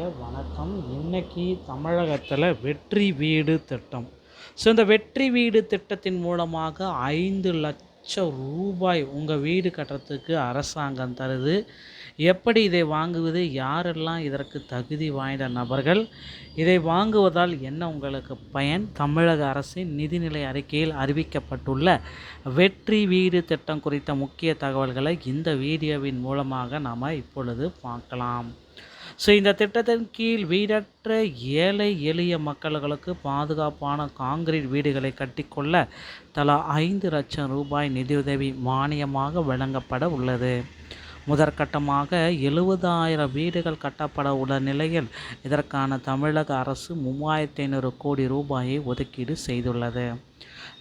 வணக்கம். இன்னைக்கு தமிழகத்தில் வெற்றி வீடு திட்டம். இந்த வெற்றி வீடு திட்டத்தின் மூலமாக 5,00,000 ரூபாய் உங்கள் வீடு கட்டுறதுக்கு அரசாங்கம் தருது. எப்படி இதை வாங்குவது, யாரெல்லாம் இதற்கு தகுதி வாய்ந்த நபர்கள், இதை வாங்குவதால் என்ன உங்களுக்கு பயன், தமிழக அரசின் நிதிநிலை அறிக்கையில் அறிவிக்கப்பட்டுள்ள வெற்றி வீடு திட்டம் குறித்த முக்கிய தகவல்களை இந்த வீடியோவின் மூலமாக நாம் இப்பொழுது பார்க்கலாம். இந்த திட்டத்தின் கீழ் வீடற்ற ஏழை எளிய மக்களுக்கு பாதுகாப்பான காங்கிரீட் வீடுகளை கட்டிக்கொள்ள தலா 5,00,000 ரூபாய் நிதியுதவி மானியமாக வழங்கப்பட உள்ளது. முதற்கட்டமாக 70,000 வீடுகள் கட்டப்பட உள்ள நிலையில் இதற்கான தமிழக அரசு 3,500 கோடி ரூபாயை ஒதுக்கீடு செய்துள்ளது.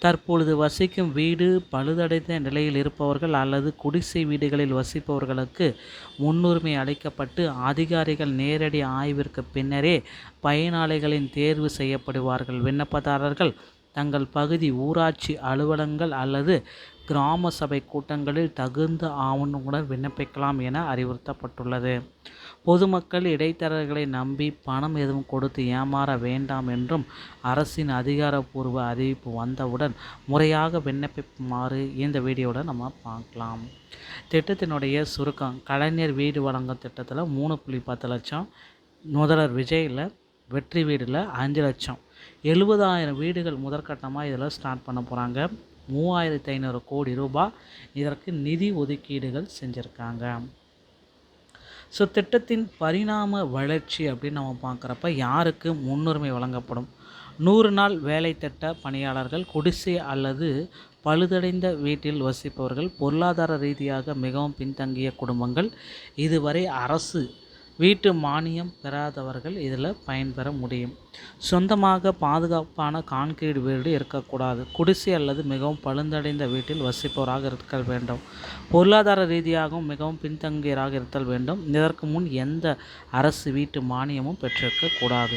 தற்பொழுது வசிக்கும் வீடு பழுதடைந்த நிலையில் இருப்பவர்கள் அல்லது குடிசை வீடுகளில் வசிப்பவர்களுக்கு முன்னுரிமை அளிக்கப்பட்டு அதிகாரிகள் நேரடி ஆய்விற்கு பின்னரே பயனாளிகளின் தேர்வு செய்யப்படுவார்கள். விண்ணப்பதாரர்கள் தங்கள் பகுதி ஊராட்சி அலுவலகங்கள் அல்லது கிராம சபை கூட்டங்களில் தகுந்த ஆவணங்களுடன் விண்ணப்பிக்கலாம் என அறிவுறுத்தப்பட்டுள்ளது. பொதுமக்கள் இடைத்தரகர்களை நம்பி பணம் எதுவும் கொடுத்து ஏமாற வேண்டாம் என்றும் அரசின் அதிகாரப்பூர்வ அறிவிப்பு வந்தவுடன் முறையாக விண்ணப்பிக்குமாறு இந்த வீடியோவில் நம்ம பார்க்கலாம். திட்டத்தினுடைய சுருக்கம்: கலைஞர் வீடு வழங்கும் திட்டத்தில் 3.10 லட்சம், முதல்வர் விஜயில் வெற்றி வீடில் 5 லட்சம், 70,000 வீடுகள் முதற்கட்டமாக இதில் ஸ்டார்ட் பண்ண போகிறாங்க. 3,500 கோடி ரூபாய் இதற்கு நிதி ஒதுக்கீடுகள் செஞ்சுருக்காங்க. திட்டத்தின் பரிணாம வளர்ச்சி அப்படின்னு நம்ம பார்க்குறப்ப யாருக்கு முன்னுரிமை வழங்கப்படும்? 100 நாள் வேலை திட்ட பணியாளர்கள், குடிசை அல்லது பழுதடைந்த வீட்டில் வசிப்பவர்கள், பொருளாதார ரீதியாக மிகவும் பின்தங்கிய குடும்பங்கள், இதுவரை அரசு வீட்டு மானியம் பெறாதவர்கள் இதில் பயன்பெற முடியும். சொந்தமாக பாதுகாப்பான கான்கிரீட் வீடு இருக்கக்கூடாது. குடிசை அல்லது மிகவும் பழுதடைந்த வீட்டில் வசிப்பவராக இருக்க வேண்டும். பொருளாதார ரீதியாகவும் மிகவும் பின்தங்கியராக இருத்தல் வேண்டும். இதற்கு முன் எந்த அரசு வீட்டு மானியமும் பெற்றிருக்கக்கூடாது.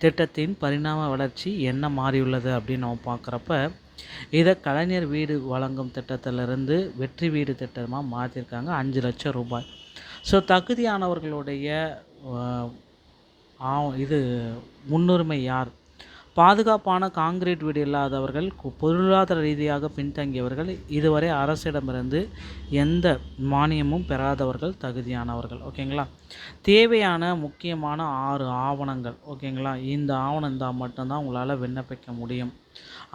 திட்டத்தின் பரிணாம வளர்ச்சி என்ன மாறியுள்ளது அப்படின்னு நம்ம பார்க்குறப்ப, இதை கலைஞர் வீடு வழங்கும் திட்டத்திலிருந்து வெற்றி வீடு திட்டமாக மாற்றிருக்காங்க. 5 லட்சம் ரூபாய். தகுதியானவர்களுடைய இது முன்னுரிமை யார்? பாதுகாப்பான காங்கிரீட் வீடு இல்லாதவர்கள், பொருளாதார ரீதியாக பின்தங்கியவர்கள், இதுவரை அரசிடமிருந்து எந்த மானியமும் பெறாதவர்கள் தகுதியானவர்கள். ஓகேங்களா? தேவையான முக்கியமான 6 ஆவணங்கள். ஓகேங்களா? இந்த ஆவணம் இருந்தால் மட்டும்தான் உங்களால் விண்ணப்பிக்க முடியும்.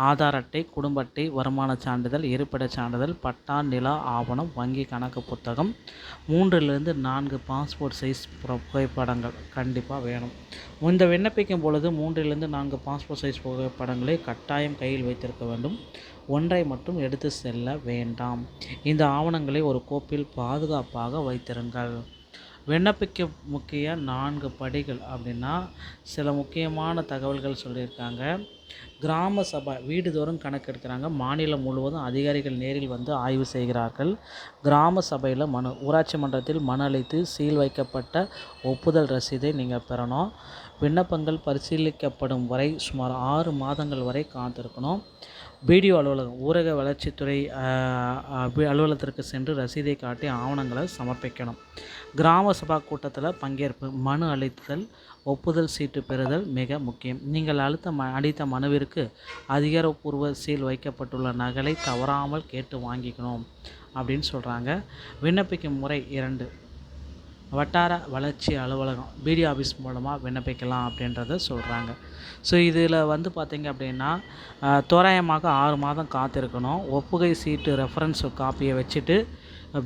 ஆதார் அட்டை, குடும்ப அட்டை, வருமான சான்றிதழ், இருப்பிடச் சான்றிதழ், பட்டா, நில ஆவணம், வங்கி கணக்கு புத்தகம், 3லிருந்து 4 பாஸ்போர்ட் சைஸ் புகைப்படங்கள் கண்டிப்பாக வேணும். இந்த விண்ணப்பிக்கும் பொழுது 3லிருந்து 4 பாஸ்போர்ட் சைஸ் புகைப்படங்களை கட்டாயம் கையில் வைத்திருக்க வேண்டும். ஒன்றை மட்டும் எடுத்து செல்ல வேண்டாம். இந்த ஆவணங்களை ஒரு கோப்பில் பாதுகாப்பாக வைத்திருங்கள். விண்ணப்பிக்க முக்கிய 4 படிகள் அப்படின்னா சில முக்கியமான தகவல்கள் சொல்லியிருக்காங்க. கிராம சபை வீடுதோறும் கணக்கு எடுக்கிறாங்க. மாநிலம் முழுவதும் அதிகாரிகள் நேரில் வந்து ஆய்வு செய்கிறார்கள். கிராம சபையில் ஊராட்சி மன்றத்தில் மனு அளித்து சீல் வைக்கப்பட்ட ஒப்புதல் ரசீதை நீங்கள் பெறணும். விண்ணப்பங்கள் பரிசீலிக்கப்படும் வரை சுமார் 6 மாதங்கள் வரை காத்திருக்கணும். பிடிஓ அலுவலகம், ஊரக வளர்ச்சித்துறை அலுவலகத்திற்கு சென்று ரசீதை காட்டி ஆவணங்களை சமர்ப்பிக்கணும். கிராம சபா கூட்டத்தில் பங்கேற்பு, மனு அளித்தல், ஒப்புதல் சீட்டு பெறுதல் மிக முக்கியம். நீங்கள் அளித்த மனுவிற்கு அதிகாரப்பூர்வ சீல் வைக்கப்பட்டுள்ள நகலை தவறாமல் கேட்டு வாங்கிக்கணும் அப்படின்னு சொல்கிறாங்க. விண்ணப்பிக்கும் முறை 2: வட்டார வளர்ச்சி அலுவலகம் பிடிஓ ஆஃபீஸ் மூலமாக விண்ணப்பிக்கலாம் அப்படின்றத சொல்கிறாங்க. இதில் வந்து பார்த்திங்க அப்படின்னா தோராயமாக 6 மாதம் காத்திருக்கணும். ஒப்புகை சீட்டு ரெஃபரன்ஸ் காப்பியை வச்சுட்டு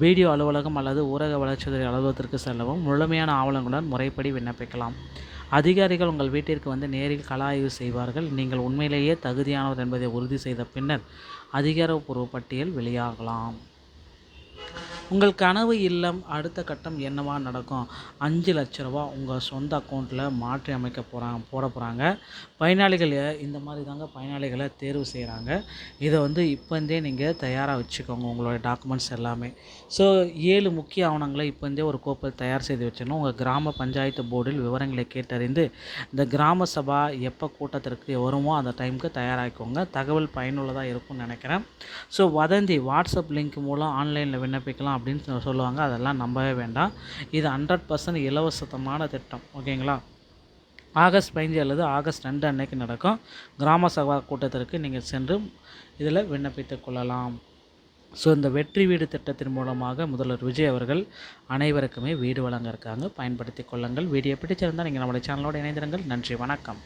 பிடிஓ அலுவலகம் அல்லது ஊரக வளர்ச்சித்துறை அலுவலகத்திற்கு செல்லவும். முழுமையான ஆவணங்களுடன் முறைப்படி விண்ணப்பிக்கலாம். அதிகாரிகள் உங்கள் வீட்டிற்கு வந்து நேரில் கள ஆய்வு செய்வார்கள். நீங்கள் உண்மையிலேயே தகுதியானவர் என்பதை உறுதி செய்த பின்னர் அதிகாரப்பூர்வ பட்டியல் வெளியாகலாம். உங்கள் கனவு இல்லம் அடுத்த கட்டம் என்னவா நடக்கும்? 5 லட்ச ரூபா உங்கள் சொந்த அக்கௌண்ட்டில் மாற்றி அமைக்க போட போகிறாங்க. பயனாளிகள் இந்த மாதிரி தாங்க பயனாளிகளை தேர்வு செய்கிறாங்க. இதை வந்து இப்போந்தே நீங்கள் தயாராக வச்சுக்கோங்க, உங்களோட டாக்குமெண்ட்ஸ் எல்லாமே. 7 முக்கிய ஆவணங்களை இப்போந்தே ஒரு கோப்பில் தயார் செய்து வச்சிடணும். உங்கள் கிராம பஞ்சாயத்து போர்டில் விவரங்களை கேட்டறிந்து இந்த கிராம சபா எப்போ கூட்டத்திற்கு வருமோ அந்த டைமுக்கு தயாராகிக்கோங்க. தகவல் பயனுள்ளதாக இருக்கும்னு நினைக்கிறேன். வதந்தி, வாட்ஸ்அப் லிங்க் மூலம் ஆன்லைனில் விண்ணப்பிக்கலாம் அப்படின்னு சொல்லுவாங்க. அதெல்லாம் நம்பவே வேண்டாம். இது 100% இலவசமான திட்டம். ஓகேங்களா? ஆகஸ்ட் 15 அல்லது ஆகஸ்ட் 2 அன்னைக்கு நடக்கும். கிராம சபா கூட்டத்திற்கு நீங்கள் சென்று இதில் விண்ணப்பித்துக் கொள்ளலாம். ஸோ இந்த வெற்றி வீடு திட்டத்தின் மூலமாக முதல்வர் விஜய் அவர்கள் அனைவருக்குமே வீடு வழங்க இருக்காங்க. பயன்படுத்தி கொள்ளுங்கள். வீடியோ பிடிச்சிருந்தால் நீங்கள் நம்மளுடைய சேனலோடு இணைந்திருங்கள். நன்றி, வணக்கம்.